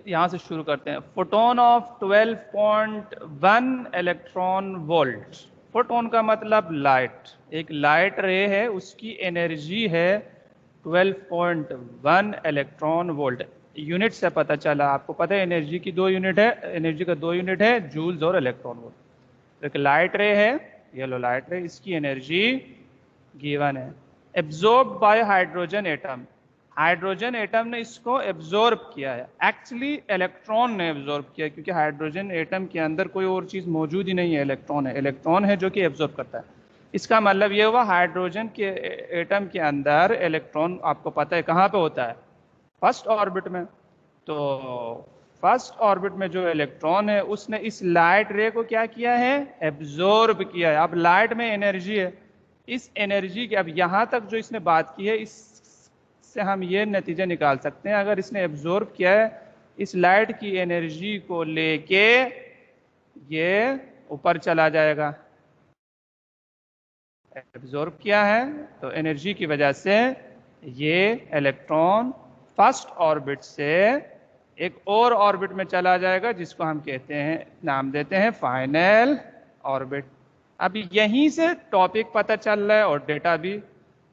यहाँ से शुरू करते हैं। Photon of 12.1 electron volt. Photon का मतलब लाइट, एक लाइट रे है, उसकी एनर्जी है 12.1 इलेक्ट्रॉन वोल्ट। यूनिट से पता चला, आपको पता है एनर्जी की दो यूनिट है, एनर्जी का दो यूनिट है, जूल्स और इलेक्ट्रॉन वोल्ट। तो एक लाइट रे है, येलो लाइट रे, इसकी एनर्जी गिवन है। Absorb by hydrogen atom, hydrogen atom ने इसको एब्जॉर्ब किया है। एक्चुअली इलेक्ट्रॉन ने एब्जॉर्ब किया, क्योंकि हाइड्रोजन एटम के अंदर कोई और चीज मौजूद ही नहीं है, इलेक्ट्रॉन है, इलेक्ट्रॉन है जो कि एब्जॉर्ब करता है। इसका मतलब ये हुआ हाइड्रोजन के एटम के अंदर इलेक्ट्रॉन, आपको पता है कहाँ पे होता है, फर्स्ट ऑर्बिट में। तो फर्स्ट ऑर्बिट में जो इलेक्ट्रॉन है उसने इस लाइट रे को क्या किया है, एब्जॉर्ब किया है। अब लाइट में एनर्जी है, इस एनर्जी की, अब यहां तक जो इसने बात की है, इससे हम ये नतीजा निकाल सकते हैं, अगर इसने एब्जॉर्ब किया है इस लाइट की एनर्जी को लेके, ये ऊपर चला जाएगा। एब्जॉर्ब किया है तो एनर्जी की वजह से ये इलेक्ट्रॉन फर्स्ट ऑर्बिट से एक और ऑर्बिट में चला जाएगा, जिसको हम कहते हैं, नाम देते हैं फाइनल ऑर्बिट। अब यहीं से टॉपिक पता चल रहा है और डेटा भी।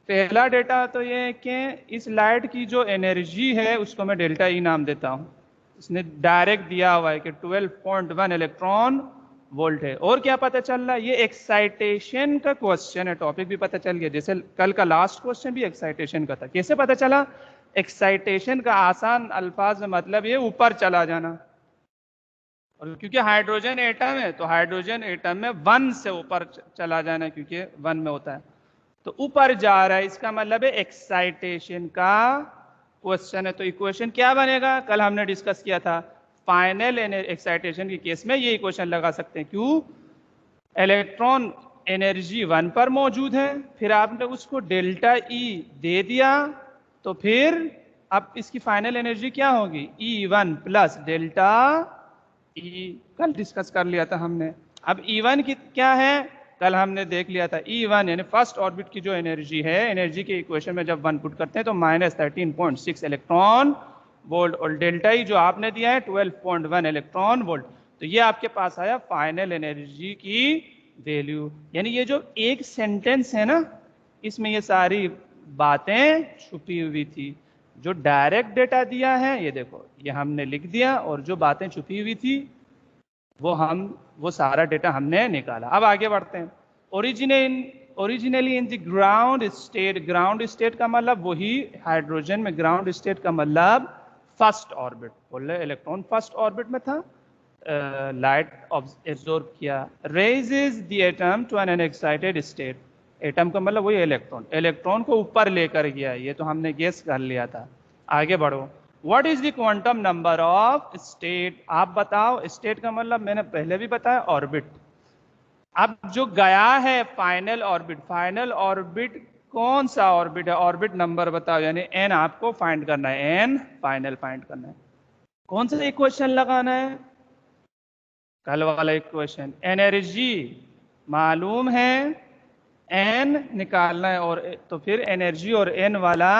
पहला डेटा तो ये है कि इस लाइट की जो एनर्जी है उसको मैं डेल्टा ई नाम देता हूं। इसने डायरेक्ट दिया हुआ है कि 12.1 इलेक्ट्रॉन वोल्ट है। और क्या पता चल रहा है, ये एक्साइटेशन का क्वेश्चन है, टॉपिक भी पता चल गया। जैसे कल का लास्ट क्वेश्चन भी एक्साइटेशन का था, कैसे पता चला, एक्साइटेशन का आसान अल्फाज में मतलब ये ऊपर चला जाना। और क्योंकि हाइड्रोजन एटम है तो हाइड्रोजन एटम में 1 से ऊपर चला जाना, क्योंकि 1 में होता है, तो ऊपर जा रहा है, इसका मतलब है एक्साइटेशन का क्वेश्चन है। तो इक्वेशन क्या बनेगा, कल हमने डिस्कस किया था, फाइनल एक्साइटेशन के केस में ये इक्वेशन लगा सकते हैं। क्यों, इलेक्ट्रॉन एनर्जी 1 पर मौजूद है, फिर आपने उसको डेल्टा ई दे दिया, तो फिर अब इसकी फाइनल एनर्जी क्या होगी, E1 प्लस डेल्टा ई, कल डिस्कस कर लिया था हमने। अब E1 की क्या है, कल हमने देख लिया था, E1 यानी फर्स्ट ऑर्बिट की जो एनर्जी है, एनर्जी के इक्वेशन में जब 1 पुट करते हैं तो -13.6 इलेक्ट्रॉन वोल्ट, और डेल्टा ई जो आपने दिया है 12.1 इलेक्ट्रॉन वोल्ट। तो ये आपके पास आया फाइनल एनर्जी की वैल्यू। यानी ये जो एक सेंटेंस है ना, इसमें ये सारी बातें छुपी हुई थी। जो डायरेक्ट डेटा दिया है, ये देखो, ये हमने लिख दिया, और जो बातें छुपी हुई थी वो सारा डेटा हमने निकाला। अब आगे बढ़ते हैं। Originally in the ground state, ground state का मतलब वही हाइड्रोजन में, ग्राउंड स्टेट का मतलब फर्स्ट ऑर्बिट, बोल रहे इलेक्ट्रॉन फर्स्ट ऑर्बिट में था, लाइट एब्जॉर्ब किया, raises the atom to an excited state. Atom का मतलब वही इलेक्ट्रॉन, इलेक्ट्रॉन को ऊपर लेकर गया, ये तो हमने गेस कर लिया था। आगे बढ़ो, what is the quantum number of state, आप बताओ। स्टेट का मतलब मैंने पहले भी बताया, ऑर्बिट। अब जो गया है फाइनल ऑर्बिट, फाइनल ऑर्बिट कौन सा ऑर्बिट है, ऑर्बिट नंबर बताओ, यानी एन आपको फाइंड करना है, एन फाइनल फाइंड करना है। कौन सा इक्वेशन लगाना है, कल वाला इक्वेशन। एनर्जी मालूम है, एन निकालना है, और तो फिर एनर्जी और एन वाला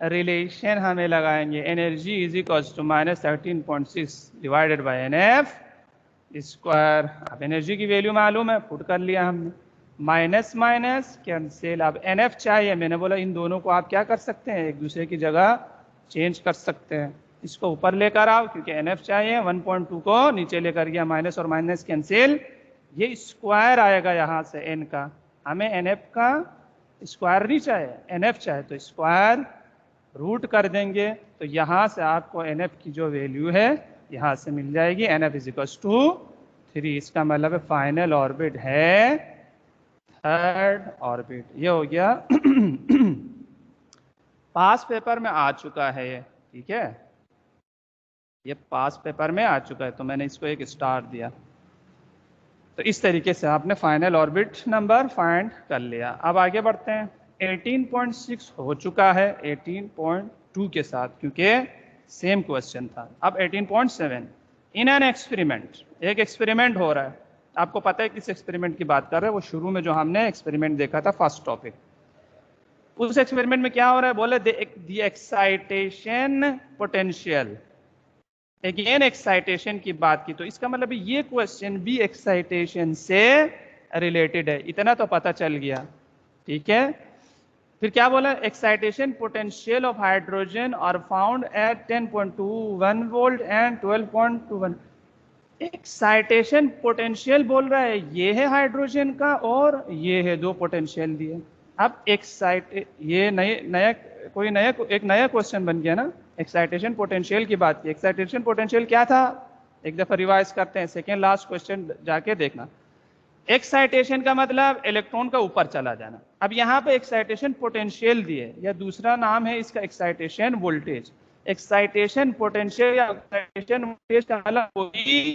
रिलेशन हमें लगाएंगे। Energy is equal to -13.6 divided by NF square. अब एनर्जी की वैल्यू मालूम है, पुट कर लिया हमने, माइनस माइनस कैंसिल। अब NF चाहिए, मैंने बोला इन दोनों को आप क्या कर सकते हैं, एक दूसरे की जगह चेंज कर सकते हैं। इसको ऊपर लेकर आओ, क्योंकि NF चाहिए, 1.2 को नीचे लेकर गया, माइनस और माइनस कैंसिल, ये स्क्वायर आएगा यहाँ से n का। हमें NF का स्क्वायर नहीं चाहिए, NF चाहिए, तो स्क्वायर रूट कर देंगे, तो यहां से आपको NF की जो वैल्यू है यहां से मिल जाएगी, NF इज इक्वल टू 3। इसका मतलब फाइनल ऑर्बिट है थर्ड ऑर्बिट। ये हो गया पास पेपर में आ चुका है ये, ठीक है, ये पास पेपर में आ चुका है, तो मैंने इसको एक स्टार दिया। तो इस तरीके से आपने फाइनल ऑर्बिट नंबर फाइंड कर लिया। अब आगे बढ़ते हैं। 18.6 हो चुका है 18.2 के साथ, क्योंकि सेम क्वेश्चन था। अब 18.7, इन एन एक्सपेरिमेंट, एक एक्सपेरिमेंट हो रहा है। आपको पता है किस एक्सपेरिमेंट की बात कर रहे हैं, वो शुरू में जो हमने एक्सपेरिमेंट देखा था, फर्स्ट टॉपिक। उस एक्सपेरिमेंट में क्या हो रहा है, बोले the excitation potential, again excitation की बात की तो इसका मतलब ये क्वेश्चन भी एक्साइटेशन से रिलेटेड है, इतना तो पता चल गया। ठीक है, फिर क्या बोला, excitation potential of hydrogen are found at 10.21 volt and 12.21। Excitation potential बोल रहा है ये है हाइड्रोजन का और ये है, दो पोटेंशियल दिए। अब एक्साइट ये नए नया कोई नया एक नया क्वेश्चन बन गया ना, एक्साइटेशन पोटेंशियल की बात की। एक्साइटेशन पोटेंशियल क्या था, एक दफा रिवाइज करते हैं, सेकेंड लास्ट क्वेश्चन जाके देखना। एक्साइटेशन का मतलब इलेक्ट्रॉन का ऊपर चला जाना। अब यहाँ पे एक्साइटेशन पोटेंशियल दिए, या दूसरा नाम है इसका एक्साइटेशन वोल्टेज। एक्साइटेशन पोटेंशियल या एक्साइटेशन वोल्टेज का मतलब वही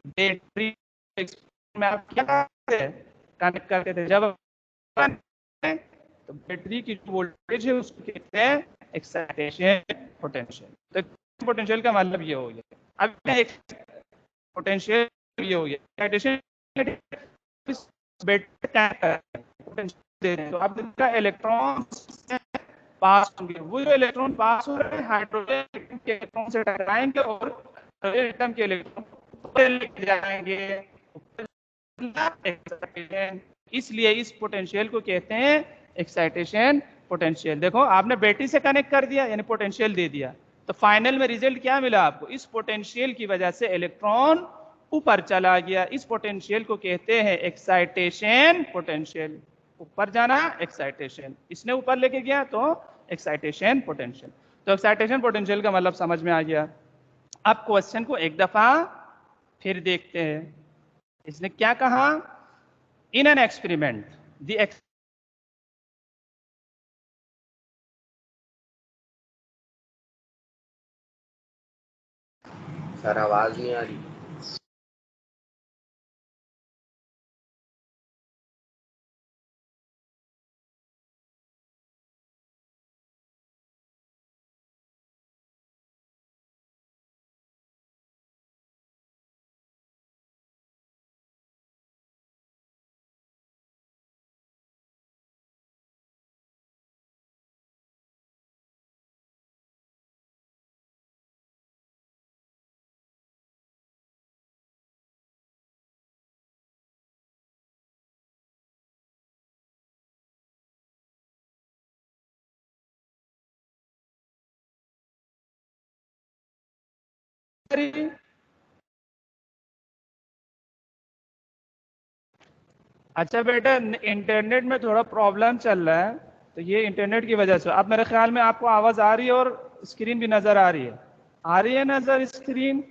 बैटरी में आप क्या करते हैं, कनेक्ट करते थे जब, तो बैटरी की जो वोल्टेज है उसको कहते हैं एक्साइटेशन पोटेंशियल। तो पोटेंशियल का मतलब ये हो गया। अब पोटेंशियल ये हो गया, एक्साइटेशन तो आप इलेक्ट्रॉन पास होंगे, वो जो इलेक्ट्रॉन पास हो रहे हैं हाइड्रोजन के इलेक्ट्रॉन से टकराएंगे और एटम के इलेक्ट्रॉन लेके जाएंगे। इसलिए इस पोटेंशियल को कहते हैं एक्साइटेशन पोटेंशियल। देखो आपने बैटरी से कनेक्ट कर दिया यानी पोटेंशियल दे दिया, तो फाइनल में रिजल्ट क्या मिला आपको, इस पोटेंशियल की वजह से इलेक्ट्रॉन ऊपर चला गया। इस पोटेंशियल को कहते हैं एक्साइटेशन पोटेंशियल। ऊपर जाना एक्साइटेशन, इसने ऊपर लेके गया तो एक्साइटेशन पोटेंशियल। तो एक्साइटेशन पोटेंशियल का मतलब समझ में आ गया। अब क्वेश्चन को एक दफा फिर देखते हैं। इसने क्या कहा, in an experiment the sir आवाज नहीं आ रही। अच्छा बेटा, इंटरनेट में थोड़ा प्रॉब्लम चल रहा है, तो ये इंटरनेट की वजह से। अब मेरे ख्याल में आपको आवाज आ रही है और स्क्रीन भी नजर आ रही है, नजर स्क्रीन।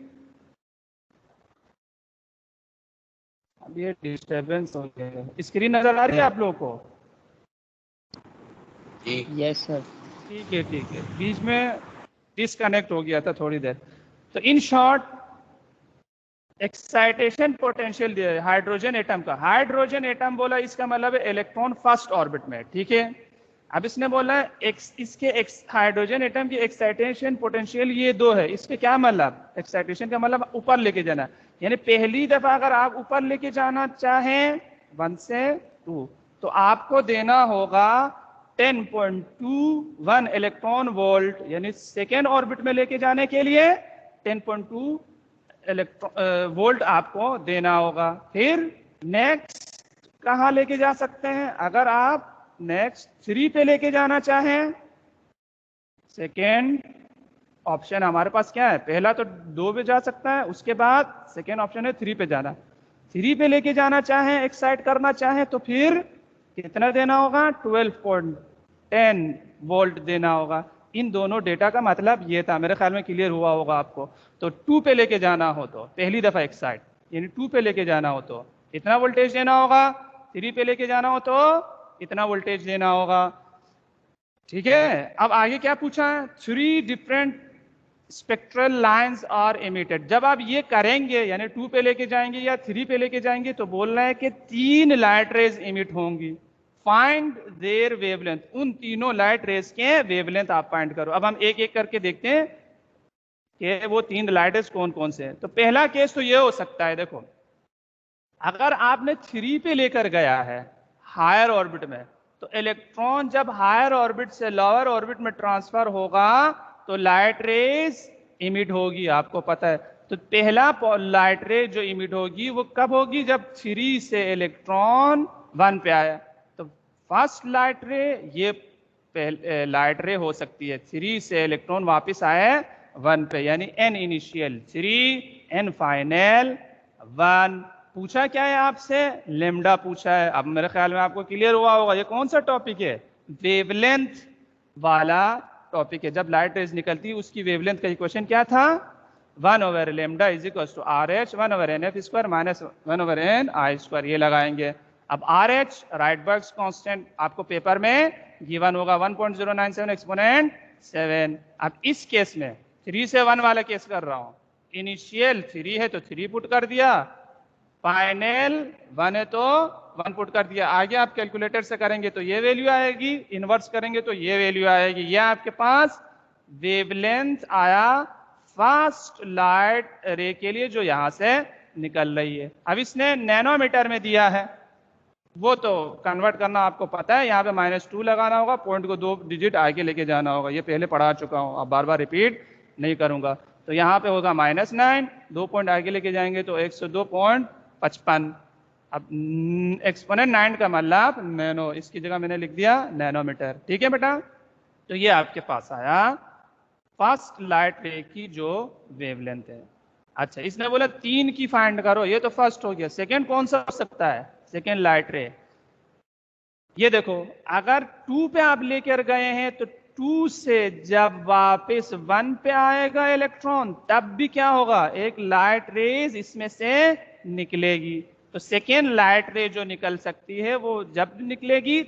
अब ये डिस्टरबेंस हो गया, स्क्रीन नजर आ रही है आप लोगों को? जी यस सर। ठीक है ठीक है, बीच में डिस्कनेक्ट हो गया था थोड़ी देर। तो इन शॉर्ट एक्साइटेशन पोटेंशियल दिया है हाइड्रोजन एटम का। हाइड्रोजन एटम बोला इसका मतलब है इलेक्ट्रॉन फर्स्ट ऑर्बिट में, ठीक है। अब इसने बोला इसके हाइड्रोजन एटम की एक्साइटेशन पोटेंशियल ये दो है। इसके क्या मतलब, एक्साइटेशन का मतलब ऊपर लेके जाना, यानी पहली दफा अगर आप ऊपर लेके जाना चाहें 1 से 2 तो आपको देना होगा 10.21 इलेक्ट्रॉन वोल्ट, यानी सेकेंड ऑर्बिट में लेके जाने के लिए 10.2 वोल्ट आपको देना होगा। फिर नेक्स्ट कहाँ लेके जा सकते हैं, अगर आप नेक्स्ट 3 पे लेके जाना चाहें, सेकेंड ऑप्शन हमारे पास क्या है, पहला तो 2 पे जा सकता है, उसके बाद सेकेंड ऑप्शन है 3 पे जाना। 3 पे लेके जाना चाहें, एक्साइट करना चाहें तो फिर कितना देना होगा, 12.10 वोल्ट देना होगा। इन दोनों डेटा का मतलब ये था, मेरे ख्याल में क्लियर हुआ होगा आपको। तो 2 पे लेके जाना हो तो पहली दफा एक्साइट, यानी 2 पे लेके जाना हो तो इतना वोल्टेज देना होगा, 3 पे लेके जाना हो तो इतना वोल्टेज देना होगा, ठीक है। अब आगे क्या पूछा है, 3 different spectral lines are emitted. जब आप ये करेंगे यानी 2 पे लेके जाएंगे या 3 पे लेके जाएंगे तो बोल रहे हैं कि 3 लाइट रेज इमिट होंगी। फाइंड देयर वेवलेंथ, उन तीनों लाइट रेज के वेवलेंथ आप फाइंड करो। अब हम एक एक करके देखते हैं कि वो 3 लाइट रेज कौन कौन से हैं। तो पहला केस तो ये हो सकता है, देखो अगर आपने 3 पे लेकर गया है हायर ऑर्बिट में, तो इलेक्ट्रॉन जब हायर ऑर्बिट से लोअर ऑर्बिट में ट्रांसफर होगा तो लाइट रेज इमिट होगी, आपको पता है। तो पहला लाइट रे जो इमिट होगी वो कब होगी, जब 3 से इलेक्ट्रॉन 1 पे आया। तो फर्स्ट लाइट रे ये लाइट रे हो सकती है 3 से इलेक्ट्रॉन वापस आए 1 पे, यानी n इनिशियल 3, n फाइनल 1। पूछा क्या है आपसे, लेमडा पूछा है। अब मेरे ख्याल में आपको क्लियर हुआ होगा ये कौन सा टॉपिक है, वेवलेंथ वाला टॉपिक है। जब लाइट रेज निकलती है उसकी वेवलेंथ का इक्वेशन क्या था, 1/λ is equal to RH 1/NF² minus 1/NI²। ये लगाएंगे। अब RH राइटबर्ग्स कांस्टेंट आपको पेपर में गिवन होगा 1.097 एक्सपोनेंट 7। अब इस केस में 3 से 1 वाला केस कर रहा हूं, इनिशियल 3 है तो 3 पुट कर दिया, फाइनल 1 है तो 1 पुट कर दिया। आगे आप कैलकुलेटर से करेंगे तो ये वैल्यू आएगी, इनवर्स करेंगे तो ये वैल्यू आएगी। ये आपके पास वेवलेंथ आया फास्ट लाइट रे के लिए जो यहां से निकल रही है। अब इसने नैनोमीटर में दिया है, वो तो कन्वर्ट करना आपको पता है। यहाँ पे -2 लगाना होगा, पॉइंट को 2 डिजिट आगे लेके जाना होगा। ये पहले पढ़ा चुका हूँ, अब बार बार रिपीट नहीं करूंगा। तो यहाँ पे होगा -9, 2 पॉइंट आगे लेके जाएंगे तो 102.55। अब एक्सपोनेंट 9 का मतलब नैनो, इसकी जगह मैंने लिख दिया नैनोमीटर। ठीक है बेटा, तो ये आपके पास आया फर्स्ट लाइट रे की जो वेवलेंथ है। अच्छा, इसने बोला 3 की फाइंड करो, ये तो फर्स्ट हो गया। सेकेंड कौन सा हो सकता है, सेकेंड लाइट रे। ये देखो, अगर 2 पे आप लेकर गए हैं तो 2 से जब वापस 1 पे आएगा इलेक्ट्रॉन, तब भी क्या होगा, एक लाइट रेज इसमें से निकलेगी। तो सेकेंड लाइट रे जो निकल सकती है वो जब निकलेगी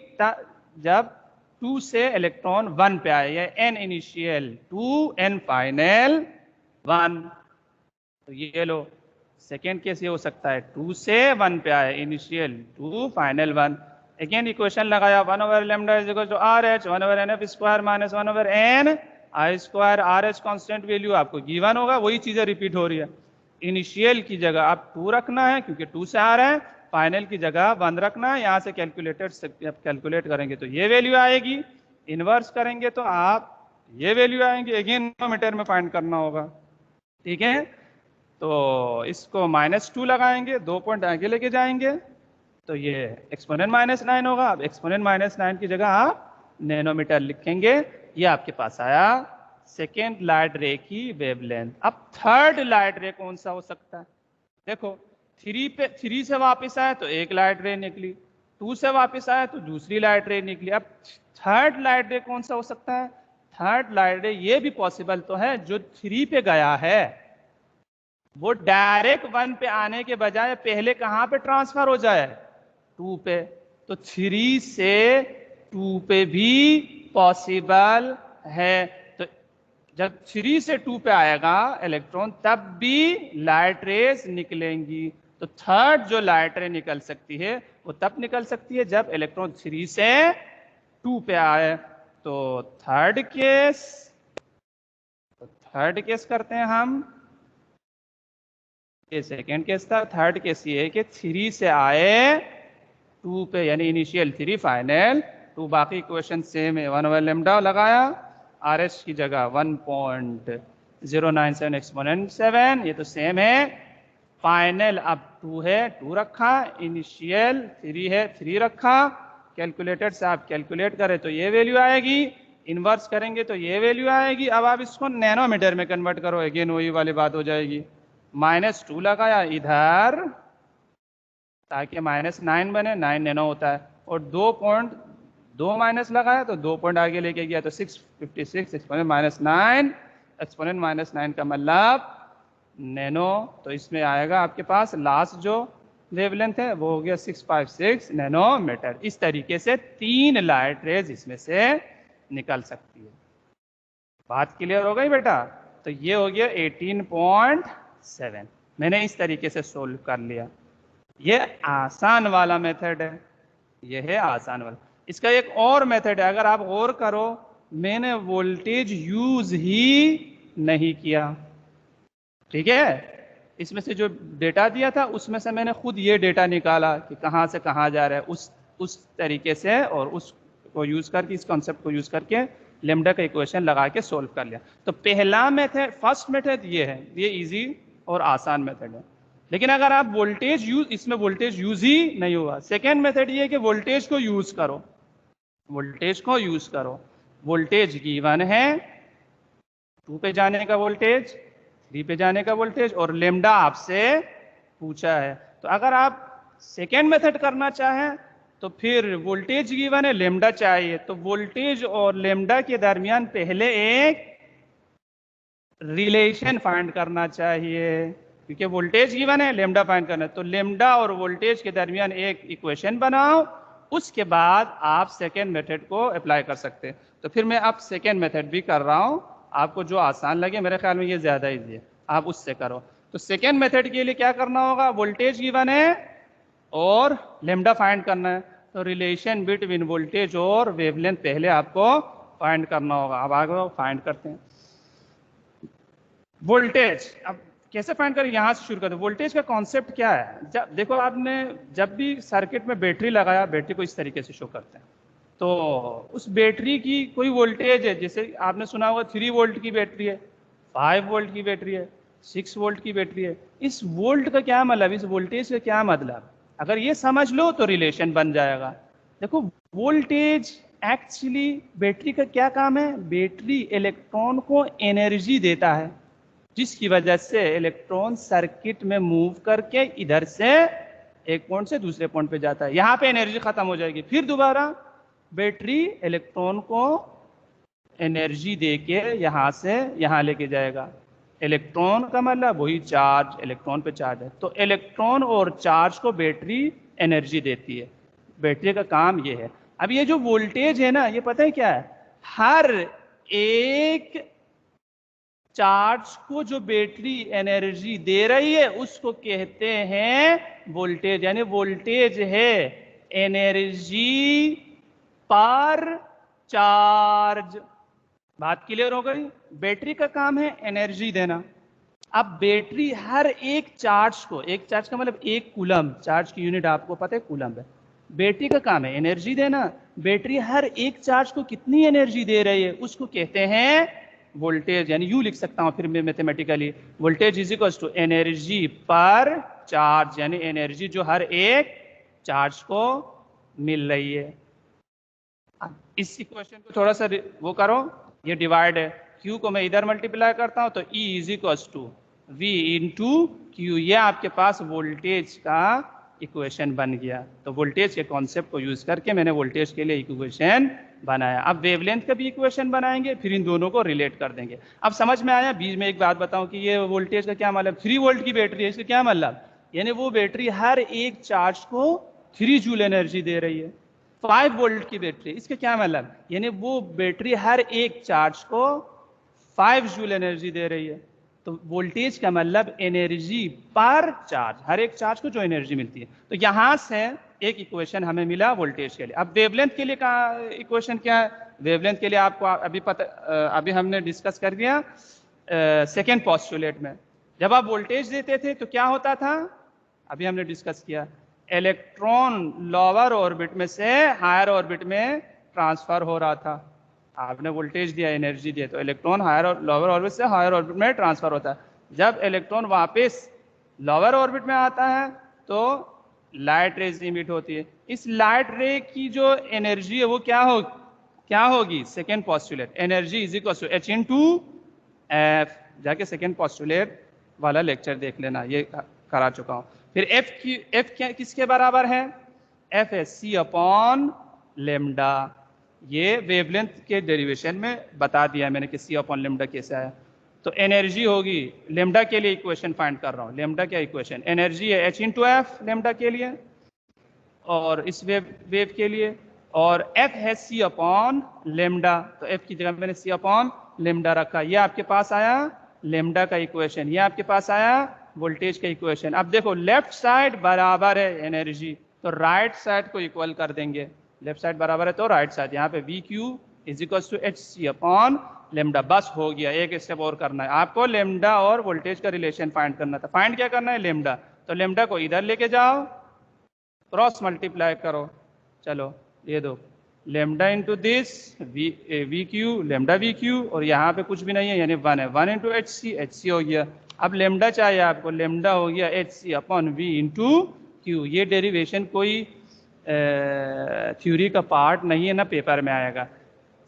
जब 2 से इलेक्ट्रॉन 1 पे आए, या n इनिशियल 2, n फाइनल 1। तो ये लो, सेकेंड केस ये हो सकता है 2 से 1 पे आए, इनिशियल 2 फाइनल 1। अगेन इक्वेशन लगाया 1/λ is equal to RH 1/NF² minus 1/NI²। RH constant value आपको गिवन होगा, वही चीजें रिपीट हो रही है। इनिशियल की जगह आप 2 रखना है क्योंकि 2 से आ रहा है, फाइनल की जगह 1 रखना है। यहाँ से कैलकुलेटर से आप कैलकुलेट करेंगे तो ये वैल्यू आएगी, इनवर्स करेंगे तो आप ये वैल्यू आएंगे। अगेन नैनोमीटर में फाइंड करना होगा। ठीक है, तो इसको -2 लगाएंगे, 2 पॉइंट आगे लेके जाएंगे तो ये एक्सपोनेंट -9 होगा। अब एक्सपोनेंट -9 की जगह आप नैनोमीटर लिखेंगे। ये आपके पास आया सेकेंड लाइट रे की वेवलेंथ। अब थर्ड लाइट रे कौन सा हो सकता है, देखो 3 से वापस आया तो एक लाइट रे निकली, 2 से वापस आया तो दूसरी लाइट रे निकली। अब थर्ड लाइट रे कौन सा हो सकता है, थर्ड लाइट रे ये भी पॉसिबल तो है, जो 3 पे गया है वो डायरेक्ट 1 पे आने के बजाय पहले कहां पे ट्रांसफर हो जाए, 2 पे। तो 3 से 2 पे भी पॉसिबल है। तो जब 3 से 2 पे आएगा इलेक्ट्रॉन तब भी लाइट रेज निकलेंगी। तो थर्ड जो लाइट रे निकल सकती है वो तब निकल सकती है जब इलेक्ट्रॉन 3 से 2 पे आए। तो थर्ड केस करते हैं हम। ये सेकेंड केस था। थर्ड केस ये है कि 3 से आए 2 पे, यानी इनिशियल 3 फाइनल 2, बाकी इक्वेशन सेम है। 1/λ लगाया, RH की जगह 1.097 एक्सपोनेंट 7, ये तो सेम है। फाइनल अब 2 है, 2 रखा, इनिशियल 3 है, 3 रखा। कैलकुलेटर से आप कैलकुलेट करें तो ये वैल्यू आएगी, इनवर्स करेंगे तो ये वैल्यू आएगी। अब आप इसको नैनोमीटर में कन्वर्ट करो, अगेन वही वाली बात हो जाएगी। -2 लगाया इधर ताकि -9 बने, 9 नैनो होता है, और 2 माइनस लगाया तो 2 पॉइंट आगे लेके गया तो 656 एक्सपोनेंट -9। एक्सपोनेंट -9 का मतलब नैनो। तो इसमें आएगा आपके पास लास्ट जो वेवलेंथ है वो हो गया 656 नैनोमीटर। इस तरीके से 3 लाइट रेज इसमें से निकल सकती है। बात क्लियर हो गई बेटा? तो ये हो गया 18.7। मैंने इस तरीके से सोल्व कर लिया। ये आसान वाला मेथड है, ये है आसान वाला। इसका एक और मेथड है, अगर आप गौर करो, मैंने वोल्टेज यूज ही नहीं किया। ठीक है, इसमें से जो डेटा दिया था उसमें से मैंने खुद ये डेटा निकाला कि कहाँ से कहाँ जा रहा है, उस तरीके से, और उसको यूज करके, इस कॉन्सेप्ट को यूज करके लेमडा का इक्वेशन लगा के सोल्व कर लिया। तो पहला मेथड, फर्स्ट मेथड ये है, ये इजी और आसान मेथड है। लेकिन अगर आप वोल्टेज यूज, इसमें वोल्टेज यूज ही नहीं हुआ। सेकेंड मेथड ये है कि वोल्टेज को यूज करो, वोल्टेज को यूज करो। वोल्टेज गिवन है, 2 पे जाने का वोल्टेज, 3 पे जाने का वोल्टेज, और लेमडा आपसे पूछा है। तो अगर आप सेकेंड मेथड करना चाहें तो फिर वोल्टेज गिवन है, लेमडा चाहिए, तो वोल्टेज और लेमडा के दरमियान पहले एक रिलेशन फाइंड करना चाहिए, क्योंकि वोल्टेज गिवन है, लेमडा फाइंड करना है। तो लेमडा और वोल्टेज के दरमियान एक इक्वेशन बनाओ, उसके बाद आप सेकेंड मेथड को अप्लाई कर सकते हैं। तो फिर मैं अब सेकेंड मेथड भी कर रहा हूं, आपको जो आसान लगे, मेरे ख्याल में ये ज्यादा इजी है, आप उससे करो। तो सेकेंड मेथड के लिए क्या करना होगा, वोल्टेज गिवन है और लेमडा फाइंड करना है। तो रिलेशन बिटवीन वोल्टेज और वेवलेंथ पहले आपको फाइंड करना होगा। अब आगे फाइंड करते हैं वोल्टेज। अब कैसे फाइंड करें, यहां से शुरू करते हैं। वोल्टेज का कॉन्सेप्ट क्या है, जब देखो आपने जब भी सर्किट में बैटरी लगाया, बैटरी को इस तरीके से शो करते हैं, तो उस बैटरी की कोई वोल्टेज है, जैसे आपने सुना होगा 3 वोल्ट की बैटरी है, 5 वोल्ट की बैटरी है, 6 वोल्ट की बैटरी है। इस वोल्ट का क्या मतलब, इस वोल्टेज का क्या मतलब, अगर ये समझ लो तो रिलेशन बन जाएगा। देखो वोल्टेज एक्चुअली, बैटरी का क्या काम है, बैटरी इलेक्ट्रॉन को एनर्जी देता है, जिसकी वजह से इलेक्ट्रॉन सर्किट में मूव करके इधर से एक पॉइंट से दूसरे पॉइंट पे जाता है। यहां पे एनर्जी खत्म हो जाएगी, फिर दोबारा बैटरी इलेक्ट्रॉन को एनर्जी देके यहां से यहां लेके जाएगा। इलेक्ट्रॉन का मतलब वही चार्ज, इलेक्ट्रॉन पे चार्ज है, तो इलेक्ट्रॉन और चार्ज को बैटरी एनर्जी देती है। बैटरी का काम ये है। अब ये जो वोल्टेज है ना, ये पता है क्या है, हर एक चार्ज को जो बैटरी एनर्जी दे रही है उसको कहते हैं वोल्टेज। यानी वोल्टेज है एनर्जी पर चार्ज। बात क्लियर हो गई, बैटरी का काम है एनर्जी देना। अब बैटरी हर एक चार्ज को, एक चार्ज का मतलब एक कूलम, चार्ज की यूनिट आपको पता है कूलम है, बैटरी का काम है एनर्जी देना। बैटरी हर एक चार्ज को कितनी एनर्जी दे रही है उसको कहते हैं वोल्टेज। यानी यू लिख सकता हूं फिर मैं mathematically, voltage is equal to energy per charge, यानी एनर्जी जो हर एक चार्ज को मिल रही है। इस इक्वेशन को थोड़ा सा वो करो, ये डिवाइड है, Q को मैं इधर मल्टीप्लाई करता हूं तो E is equal to V into Q, ये आपके पास वोल्टेज का इक्वेशन बन गया। तो वोल्टेज के कॉन्सेप्ट को यूज करके मैंने वोल्टेज के लिए इक्वेशन बनाया। अब वेवलेंथ का भी इक्वेशन बनाएंगे, फिर इन दोनों को रिलेट कर देंगे। अब समझ में आया। बीच में एक बात बताऊं कि ये वोल्टेज का क्या मतलब, 3 वोल्ट की बैटरी है, इसका क्या मतलब, यानी वो बैटरी हर एक चार्ज को 3 जूल एनर्जी दे रही है। 5 वोल्ट की बैटरी, इसका क्या मतलब, यानी वो बैटरी हर एक चार्ज को 5 जूल एनर्जी दे रही है। तो वोल्टेज का मतलब एनर्जी पर चार्ज, हर एक चार्ज को जो एनर्जी मिलती है। तो यहां से एक इक्वेशन हमें मिला वोल्टेज के लिए। अब वेवलेंथ के लिए का इक्वेशन क्या है, वेवलेंथ के लिए आपको अभी पता, अभी हमने डिस्कस कर दिया सेकेंड पोस्टुलेट में। जब आप वोल्टेज देते थे तो क्या होता था, अभी हमने डिस्कस किया, इलेक्ट्रॉन लोअर ऑर्बिट में से हायर ऑर्बिट में ट्रांसफर हो रहा था। आपने वोल्टेज दिया, एनर्जी दिया, तो इलेक्ट्रॉन हायर और लोअर ऑर्बिट से हायर ऑर्बिट में ट्रांसफर होता है। जब इलेक्ट्रॉन वापस लोअर ऑर्बिट में आता है तो लाइट रेज इमिट होती है। इस लाइट रे की जो एनर्जी है वो क्या होगी, second postulate, energy is equal to H into F. जाके सेकेंड पोस्टुलेट वाला लेक्चर देख लेना, ये करा चुका हूं। फिर एफ क्या किसके बराबर है, एफ है C अपॉन लेमडा। ये वेवलेंथ के डेरिवेशन में बता दिया मैंने कि C अपॉन लेमडा कैसे आया। तो एनर्जी होगी, लेमडा के लिए इक्वेशन फाइंड कर रहा हूं, लेमडा क्या इक्वेशन, एनर्जी है H इंटू एफ लेमडा के लिए और इस वेव के लिए, और F है C अपॉन लेमडा। तो F की जगह मैंने C अपॉन लेमडा रखा। ये आपके पास आया लेमडा का इक्वेशन, ये आपके पास आया वोल्टेज का इक्वेशन। अब देखो लेफ्ट साइड बराबर है एनर्जी, तो राइट साइड को इक्वल कर देंगे। लेफ्ट साइड बराबर है तो राइट साइड, यहाँ पे V Q is equal to H C upon lambda. बस हो गया, एक स्टेप और करना है आपको, लेमडा और वोल्टेज का रिलेशन फाइंड करना था। फाइंड क्या करना है, लेमडा। तो लेमडा को इधर लेके जाओ, क्रॉस मल्टीप्लाई करो, चलो ये दो lambda into this we Q, lambda we Q, और यहाँ पे कुछ भी नहीं है यानी 1 है, 1 इंटू एच सी हो गया। अब लेमडा चाहिए आपको, लेमडा हो गया H C upon V into Q. ये डेरिवेशन कोई थ्योरी का पार्ट नहीं है, ना पेपर में आएगा,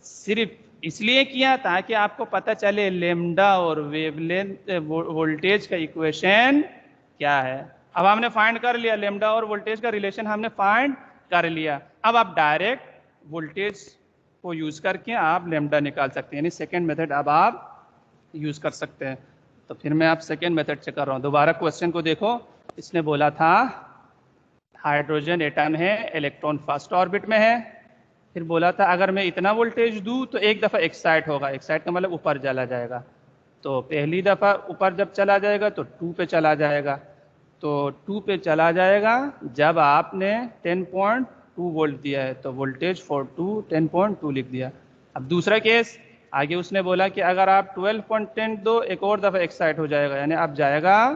सिर्फ इसलिए किया ताकि आपको पता चले लेमडा और वेवलेंथ वोल्टेज का इक्वेशन क्या है। अब हमने फाइंड कर लिया लेमडा और वोल्टेज का रिलेशन, हमने फाइंड कर लिया। अब आप डायरेक्ट वोल्टेज को यूज करके आप लेमडा निकाल सकते हैं, यानी सेकेंड मेथड अब आप यूज कर सकते हैं। तो फिर मैं आप सेकेंड मेथड से कर रहा हूँ। दोबारा क्वेश्चन को देखो, इसने बोला था हाइड्रोजन एटम है, इलेक्ट्रॉन फर्स्ट ऑर्बिट में है, फिर बोला था अगर मैं इतना वोल्टेज दूं तो एक दफ़ा एक्साइट होगा, एक्साइट का मतलब ऊपर चला जाएगा। तो पहली दफ़ा ऊपर जब चला जाएगा तो 2 पे चला जाएगा, तो 2 पे चला जाएगा जब आपने 10.2 वोल्ट दिया है, तो वोल्टेज फॉर 2 10.2 लिख दिया। अब दूसरा केस आगे उसने बोला कि अगर आप 12.10 दो एक और दफ़ा एक्साइट हो जाएगा, यानी अब जाएगा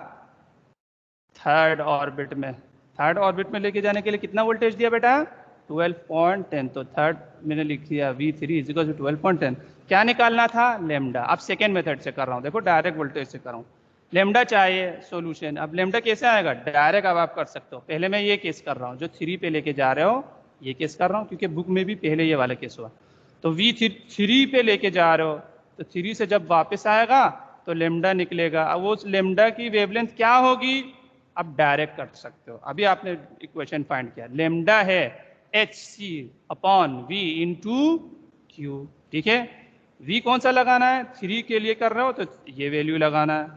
थर्ड ऑर्बिट में। थर्ड ऑर्बिट में लेके जाने के लिए कितना वोल्टेज दिया बेटा? 12.10। तो थर्ड मैंने लिख दिया V3 इज इक्वल टू 12.10। क्या निकालना था? लेमडा। अब सेकेंड मेथड से कर रहा हूँ, देखो डायरेक्ट वोल्टेज से कर रहा हूँ। लेमडा चाहिए सॉल्यूशन। अब लेमडा कैसे आएगा? डायरेक्ट अब आप कर सकते हो। पहले मैं ये केस कर रहा हूँ, जो 3 पे लेके जा रहे हो ये केस कर रहा हूँ, क्योंकि बुक में भी पहले ये वाला केस हुआ। तो V3 पे लेके जा रहे हो, तो 3 से जब वापस आएगा तो लेमडा निकलेगा। अब वो लेमडा की वेवलेंथ क्या होगी? अब डायरेक्ट कर सकते हो। अभी आपने इक्वेशन फाइंड किया, लेमडा है H C upon V into Q, ठीक है। वी कौन सा लगाना है? 3 के लिए कर रहे हो तो ये वैल्यू लगाना है।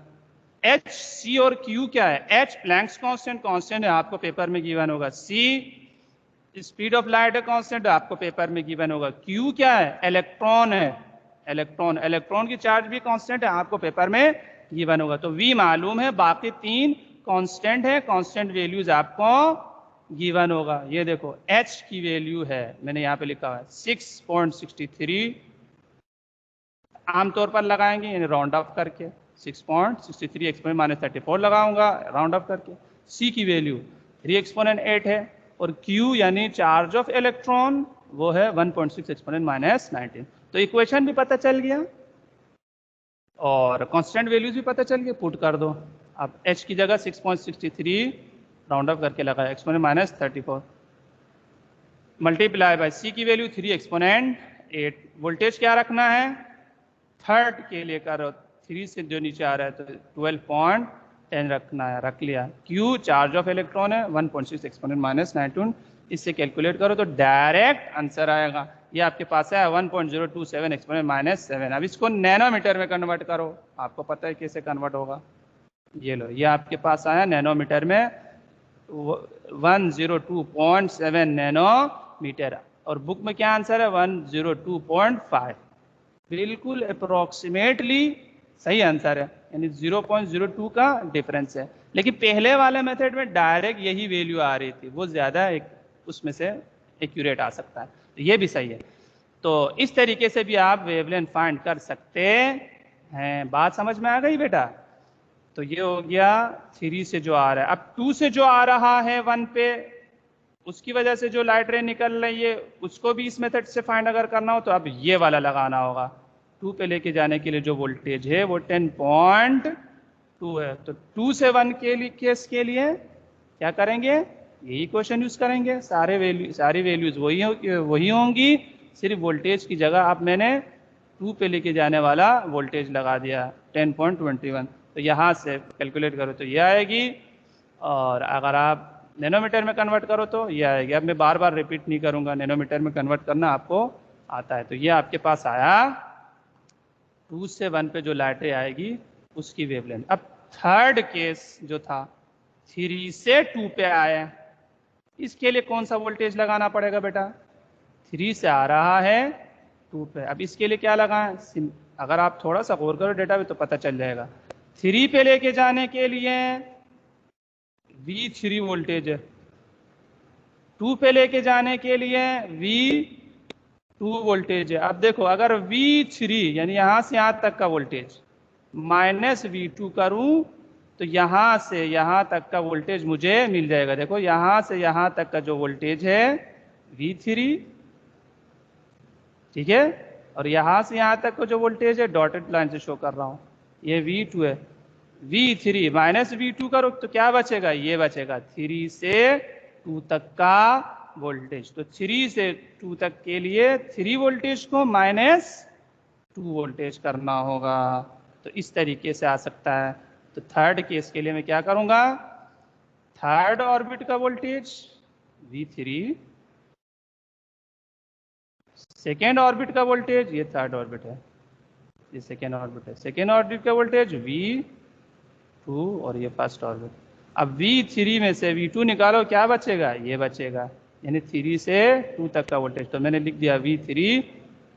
एच सी और क्यू क्या है? एच प्लैंक्स कांस्टेंट, कांस्टेंट है आपको पेपर में गिवन होगा। सी स्पीड ऑफ लाइट है, कांस्टेंट आपको पेपर में गिवन होगा। क्यू क्या है? इलेक्ट्रॉन है, इलेक्ट्रॉन, इलेक्ट्रॉन की चार्ज भी कांस्टेंट है, आपको पेपर में गिवन होगा। तो वी मालूम है, बाकी 3 कांस्टेंट है, कांस्टेंट वैल्यूज आपको गिवन होगा। ये देखो H की वैल्यू है, मैंने यहाँ पे लिखा हुआ है 6.63, आमतौर पर लगाएंगे यानी राउंड ऑफ करके 6.63 एक्सपोनेंट माइनस 34 लगाऊंगा राउंड ऑफ करके। C की वैल्यू 3 एक्सपोनेंट 8 है, और Q यानी चार्ज ऑफ इलेक्ट्रॉन वो है 1.6 एक्सपोनेंट माइनस 19। तो इक्वेशन भी पता चल गया और कांस्टेंट वैल्यूज भी पता चल गया, पुट कर दो। अब H की जगह 6.63 राउंड ऑफ करके लगाया exponent minus 34 multiply by C की वैल्यू 3 एक्सपोनेंट 8। वोल्टेज क्या रखना है? थर्ड के लिए करो, 3 से जो नीचे आ रहा है तो 12.10 रखना है, रख लिया। Q चार्ज ऑफ इलेक्ट्रॉन है 1.6 एक्सपोनेंट माइनस 19, इससे कैलकुलेट करो तो डायरेक्ट आंसर आएगा। ये आपके पास है 1.027 एक्सपोनेंट माइनस 7। अब इसको नैनोमीटर में कन्वर्ट करो, आपको पता है कैसे कन्वर्ट होगा। ये लो, ये आपके पास आया नैनोमीटर में 102.7 नैनोमीटर, और बुक में क्या आंसर है? 102.5। बिल्कुल अप्रोक्सीमेटली सही आंसर है, यानी 0.02 का डिफरेंस है। लेकिन पहले वाले मेथड में डायरेक्ट यही वैल्यू आ रही थी, वो ज़्यादा एक उसमें से एक्यूरेट आ सकता है, तो ये भी सही है। तो इस तरीके से भी आप वेवलेंथ फाइंड कर सकते हैं। बात समझ में आ गई बेटा? तो ये हो गया 3 से जो आ रहा है। अब 2 से जो आ रहा है 1 पे, उसकी वजह से जो लाइट रे निकल रही है उसको भी इस मेथड से फाइंड अगर करना हो तो अब ये वाला लगाना होगा। 2 पे लेके जाने के लिए जो वोल्टेज है वो 10.2 है। तो 2 से 1 के लिए केस के लिए क्या करेंगे? यही क्वेश्चन यूज करेंगे। सारी वैल्यूज वही होंगी, सिर्फ वोल्टेज की जगह अब मैंने 2 पे लेके जाने वाला वोल्टेज लगा दिया 10.21। तो यहाँ से कैलकुलेट करो तो ये आएगी, और अगर आप नैनोमीटर में कन्वर्ट करो तो ये आएगी। अब मैं बार बार रिपीट नहीं करूँगा, नैनोमीटर में कन्वर्ट करना आपको आता है। तो ये आपके पास आया 2 से 1 पे जो लाइटें आएगी उसकी वेवलेंथ। अब थर्ड केस जो था 3 से 2 पे आया, इसके लिए कौन सा वोल्टेज लगाना पड़ेगा बेटा? 3 से आ रहा है 2 पे, अब इसके लिए क्या लगाएं? अगर आप थोड़ा सा गौर करो डेटा पे तो पता चल जाएगा। 3 पे लेके जाने के लिए V3 वोल्टेज है, 2 पे लेके जाने के लिए V2 वोल्टेज है। अब देखो अगर V3 यानी यहां से यहां तक का वोल्टेज माइनस V2 करूं तो यहां से यहां तक का वोल्टेज मुझे मिल जाएगा। देखो यहां से यहां तक का जो वोल्टेज है V3, ठीक है। और यहाँ से यहाँ तक का जो वोल्टेज है डॉटेड लाइन से शो कर रहा हूँ, ये V2 है। V3 माइनस V2 करो तो क्या बचेगा, ये बचेगा 3 से 2 तक का वोल्टेज। तो 3 से 2 तक के लिए 3 वोल्टेज को माइनस 2 वोल्टेज करना होगा। तो इस तरीके से आ सकता है। तो थर्ड केस के लिए मैं क्या करूंगा, थर्ड ऑर्बिट का वोल्टेज V3, सेकेंड ऑर्बिट का वोल्टेज, ये थर्ड ऑर्बिट है, ये सेकेंड ऑर्बिट है, सेकेंड ऑर्बिट का वोल्टेज V2 और ये फर्स्ट ऑर्बिट। अब V3 में से V2 निकालो, क्या बचेगा, ये बचेगा, यानी 3 से 2 तक का वोल्टेज। तो मैंने लिख दिया V3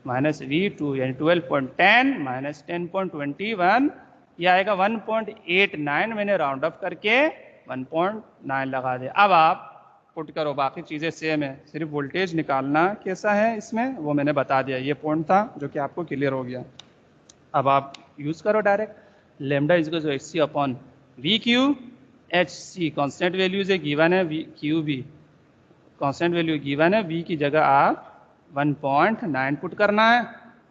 माइनस V2 यानी 12.10 माइनस 10.21, ये आएगा 1.89। मैंने राउंड अप करके 1.9 लगा दिया। अब आप पुट करो, बाकी चीज़ें सेम है, सिर्फ वोल्टेज निकालना कैसा है इसमें वो मैंने बता दिया। ये पॉइंट था जो कि आपको क्लियर हो गया। अब आप यूज़ करो direct, lambda is equal to HC upon VQ। HC constant values है, गिवन है, क्यू भी कांस्टेंट वैल्यू गिवन है, V की जगह आप 1.9 पुट करना है।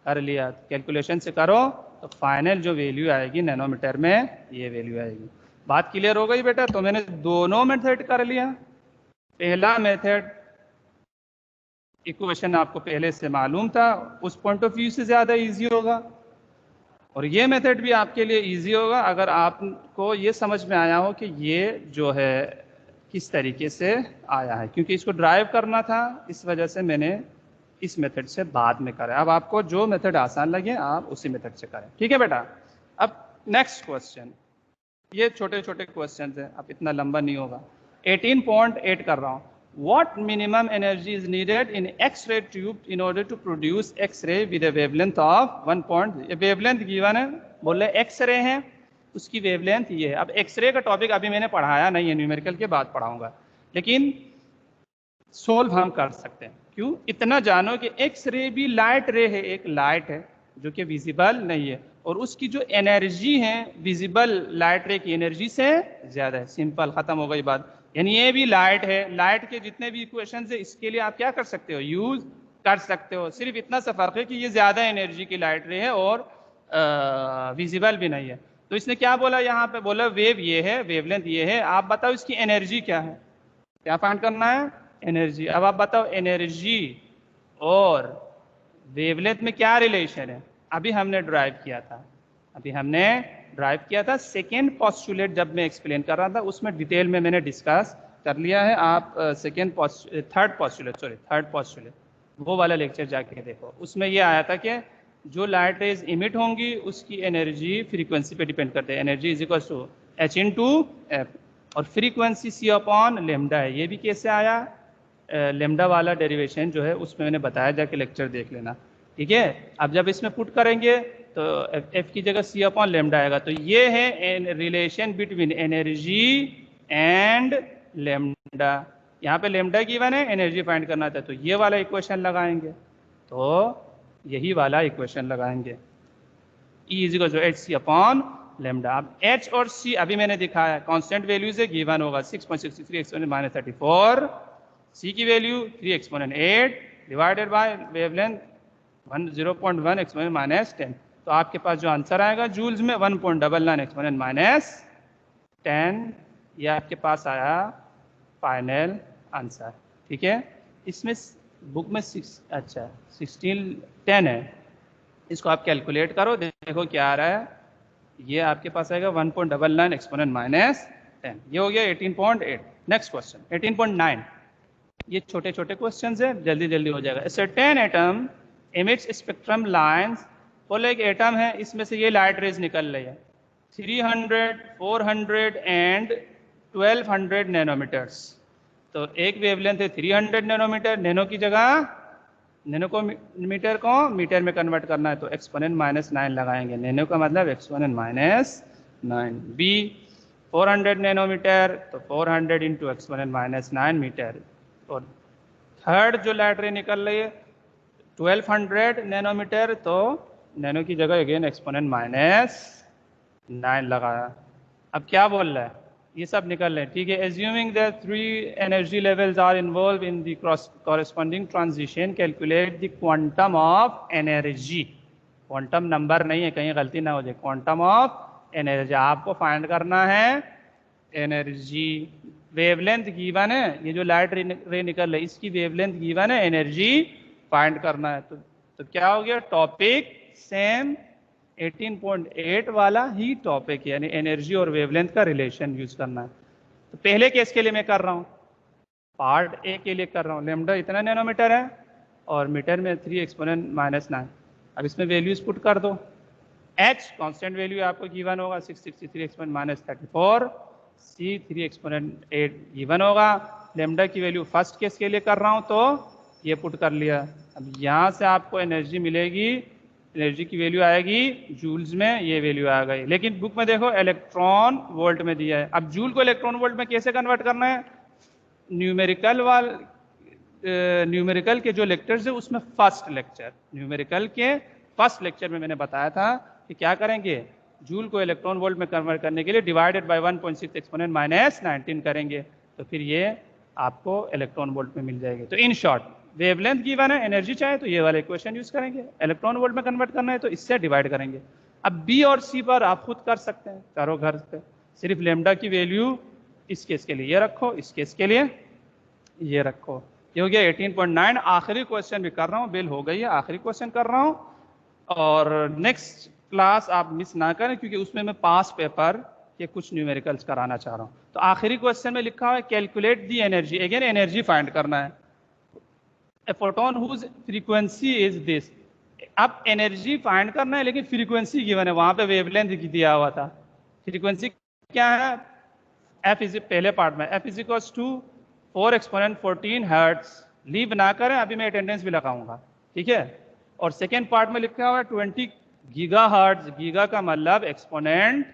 कर लिया, कैलकुलेशन से करो तो फाइनल जो वैल्यू आएगी नैनोमीटर में, ये वैल्यू आएगी। बात क्लियर हो गई बेटा। तो मैंने दोनों मेथड कर लिया। पहला मेथड इक्वेशन आपको पहले से मालूम था, उस पॉइंट ऑफ व्यू से ज़्यादा इजी होगा, और ये मेथड भी आपके लिए इजी होगा अगर आपको ये समझ में आया हो कि ये जो है किस तरीके से आया है। क्योंकि इसको ड्राइव करना था, इस वजह से मैंने इस मेथड से बाद में करा। अब आपको जो मेथड आसान लगे आप उसी मेथड से करें, ठीक है बेटा। अब नेक्स्ट क्वेश्चन, ये छोटे छोटे क्वेश्चन हैं, अब इतना लंबा नहीं होगा। 18.8 कर रहा हूँ। What minimum energy is needed in X-ray tube in order to produce X-ray with a wavelength of 1 point? wavelength given है, बोले X-ray है, उसकी wavelength ये है। अब X-ray का टॉपिक अभी मैंने पढ़ाया नहीं है, न्यूमेरिकल के बाद पढ़ाऊंगा, लेकिन सोल्व हम कर सकते हैं। क्यों, इतना जानो कि X-ray भी लाइट रे है, एक लाइट है जो कि विजिबल नहीं है, और उसकी जो एनर्जी है विजिबल लाइट रे की एनर्जी से ज्यादा है। सिंपल, खत्म हो गई बात। यानी ये भी लाइट है, लाइट के जितने भी इक्वेशन है इसके लिए आप क्या कर सकते हो, यूज कर सकते हो। सिर्फ इतना सा फर्क है कि ये ज्यादा एनर्जी की लाइट रे है और विजिबल भी नहीं है। तो इसने क्या बोला, यहाँ पे बोला वेव ये है, वेवलेंथ ये है, आप बताओ इसकी एनर्जी क्या है, क्या फाइंड करना है, एनर्जी। अब आप बताओ एनर्जी और वेवलेंथ में क्या रिलेशन है। अभी हमने ड्राइव किया था, सेकेंड पॉस्टुलेट जब मैं एक्सप्लेन कर रहा था उसमें डिटेल में मैंने डिस्कस कर लिया है। आप थर्ड पॉस्टुलेट वो वाला लेक्चर जाके देखो, उसमें ये आया था कि जो लाइट रेज इमिट होंगी उसकी एनर्जी फ्रीक्वेंसी पे डिपेंड करते हैं। Energy is equal to H/F, और फ्रीक्वेंसी C अपॉन लेमडा है। ये भी कैसे आया, लेमडा वाला डेरिवेशन जो है उसमें मैंने बताया, जाके लेक्चर देख लेना, ठीक है। अब जब इसमें पुट करेंगे तो F की जगह C अपॉन लेमडा आएगा। तो ये है relation between energy and lambda. यहाँ पे लेमडा गिवन है, एनर्जी फाइंड करना था, तो ये वाला इक्वेशन लगाएंगे, तो यही वाला इक्वेशन लगाएंगे, E is equal to HC upon lambda. अब H और C अभी मैंने दिखाया, कांस्टेंट वैल्यूज है, गिवन होगा 6.63 एक्सपोनेंट माइनस 34, C की value 3 exponent 8 divided by wavelength 0.1 exponent minus 10। तो आपके पास जो आंसर आएगा जूल्स में 1.99 एक्सपोनेंट माइनस 10, ये आपके पास आया फाइनल आंसर, ठीक है। इसमें बुक में 1610 है, इसको आप कैलकुलेट करो, देखो क्या आ रहा है। ये आपके पास आएगा 1.99 एक्सपोनेंट माइनस 10। ये हो गया 18.8। Next question 18.9। ये छोटे छोटे क्वेश्चन है, जल्दी जल्दी हो जाएगा। Certain atom emits spectrum lines, बोले एक एटम है, इसमें से ये लाइट रेज निकल रही है 300, 400 एंड 1200 नैनोमीटर्स। तो एक वेवलेंथ है 300 नैनोमीटर, नैनो की जगह नैनो को मीटर को मीटर में कन्वर्ट करना है तो एक्सपोनेंट माइनस 9 लगाएंगे, नैनो का मतलब एक्सपोनेंट माइनस 9। बी 400 नैनोमीटर तो 400 इंटू एक्सपोनेंट माइनस 9 मीटर। और थर्ड जो लाइट रे निकल रही है 1200 नैनोमीटर, तो नैनो की जगह अगेन एक्सपोनेंट माइनस 9 लगाया। अब क्या बोल रहा है, ये सब निकल रहे हैं, ठीक है। Assuming that 3 energy levels are involve in the corresponding transition, calculate the quantum of energy. Quantum number नहीं है, कहीं गलती ना हो जाए, क्वांटम ऑफ एनर्जी आपको फाइंड करना है। एनर्जी वेवलेंथ गिवन है, ये जो लाइट रे निकल रही है इसकी वेवलेंथ गिवन है, एनर्जी फाइंड करना है। तो क्या हो गया, टॉपिक सेम 18.8 वाला ही टॉपिक, यानी एनर्जी और वेवलेंथ का रिलेशन यूज करना है। तो पहले केस के लिए मैं कर रहा हूं, पार्ट ए के लिए कर रहा हूं। लैम्डा इतना नैनोमीटर है और मीटर में 3 एक्सपोनेंट -9। अब इसमें वैल्यूज पुट कर दो। एच कांस्टेंट वैल्यू आपको गिवन होगा 663 एक्सपोनेंट -34, सी 3 एक्सपोनेंट 8 गिवन होगा। लैम्डा की वैल्यू फर्स्ट केस के लिए कर रहा हूं तो ये पुट कर लिया। अब यहाँ से आपको एनर्जी मिलेगी, एनर्जी की वैल्यू आएगी जूल्स में, ये वैल्यू आ गई। लेकिन बुक में देखो इलेक्ट्रॉन वोल्ट में दिया है। अब जूल को इलेक्ट्रॉन वोल्ट में कैसे कन्वर्ट करना है, न्यूमेरिकल के जो लेक्चर्स है उसमें फर्स्ट लेक्चर, न्यूमेरिकल के फर्स्ट लेक्चर में मैंने बताया था कि क्या करेंगे, जूल को इलेक्ट्रॉन वोल्ट में कन्वर्ट करने के लिए डिवाइडेड बाय 1.6 एक्सपोनेंट -19 करेंगे, तो फिर ये आपको इलेक्ट्रॉन वोल्ट में मिल जाएगी। तो इन शॉर्ट वेवलेंथ गिवन है, एनर्जी चाहे तो ये वाला इक्वेशन यूज करेंगे, इलेक्ट्रॉन वोल्ट में कन्वर्ट करना है तो इससे डिवाइड करेंगे। अब बी और सी पर आप खुद कर सकते हैं, चारों घर पे सिर्फ लेमडा की वैल्यू इस केस के लिए ये रखो, इस केस के लिए ये रखो। ये हो गया 18.9। आखिरी क्वेश्चन भी कर रहा हूँ, बेल हो गई है, आखिरी क्वेश्चन कर रहा हूँ और नेक्स्ट क्लास आप मिस ना करें क्योंकि उसमें मैं पास पेपर के कुछ न्यूमेरिकल्स कराना चाह रहा हूँ। तो आखिरी क्वेश्चन में लिखा हुआ है calculate the energy, again energy find करना है। A photon whose frequency is this. अब एनर्जी फाइंड करना है लेकिन फ्रीक्वेंसी गिवन है, वहां पे वेवलेंथ दिया हुआ था। फ्रीक्वेंसी क्या है, एफ इज पहले पार्ट में F is equals to 4 exponent 14 hertz. Leave ना करें, अभी मैं अटेंडेंस भी लगाऊंगा, ठीक है। और सेकेंड पार्ट में लिखा हुआ है 20 गीगा हर्ट्ज, गीगा का मतलब एक्सपोनेंट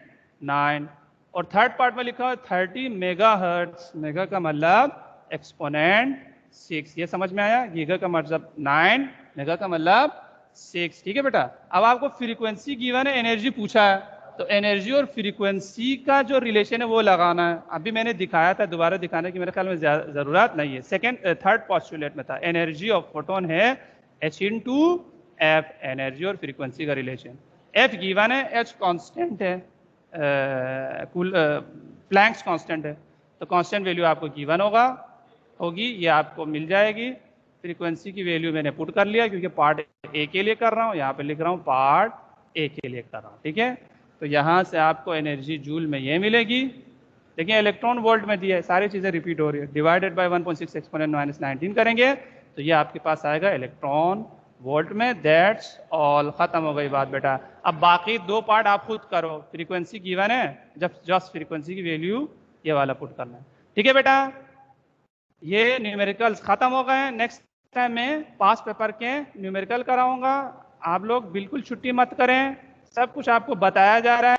9। और थर्ड पार्ट में लिखा हुआ है 30 मेगा हर्ट्ज, मेगा का मतलब एक्सपोनेंट 6। ये समझ में आया, गीगा का मतलब 9, मेगा का मतलब 6, ठीक है बेटा। अब आपको फ्रीक्वेंसी गिवन है, एनर्जी पूछा है, तो एनर्जी और फ्रीक्वेंसी का जो रिलेशन है वो लगाना है। अभी मैंने दिखाया था, दोबारा दिखाने की मेरे ख्याल में जरूरत नहीं है। थर्ड पोस्टुलेट में था, एनर्जी ऑफ फोटोन है h इंटू एफ, एनर्जी और फ्रीक्वेंसी का रिलेशन। एफ गिवन है, एच कांस्टेंट है, प्लैंक्स कांस्टेंट है, तो कांस्टेंट वैल्यू आपको गिवन होगी, ये आपको मिल जाएगी। फ्रीक्वेंसी की वैल्यू मैंने पुट कर लिया क्योंकि पार्ट ए के लिए कर रहा हूँ, यहाँ पे लिख रहा हूँ पार्ट ए के लिए कर रहा हूँ, ठीक है। तो यहाँ से आपको एनर्जी जूल में ये मिलेगी, देखिए इलेक्ट्रॉन वोल्ट में दिया है, सारी चीज़ें रिपीट हो रही है। डिवाइडेड बाय 1.6 एक्सपोनेंट -19 करेंगे तो ये आपके पास आएगा इलेक्ट्रॉन वोल्ट में। दैट्स ऑल, खत्म हो गई बात बेटा। अब बाकी दो पार्ट आप खुद करो, फ्रीक्वेंसी गिवन है, जब जस्ट फ्रीक्वेंसी की वैल्यू ये वाला पुट करना है, ठीक है बेटा। ये न्यूमेरिकल्स खत्म हो गए हैं। नेक्स्ट टाइम मैं पास पेपर के न्यूमेरिकल कराऊंगा, आप लोग बिल्कुल छुट्टी मत करें, सब कुछ आपको बताया जा रहा है।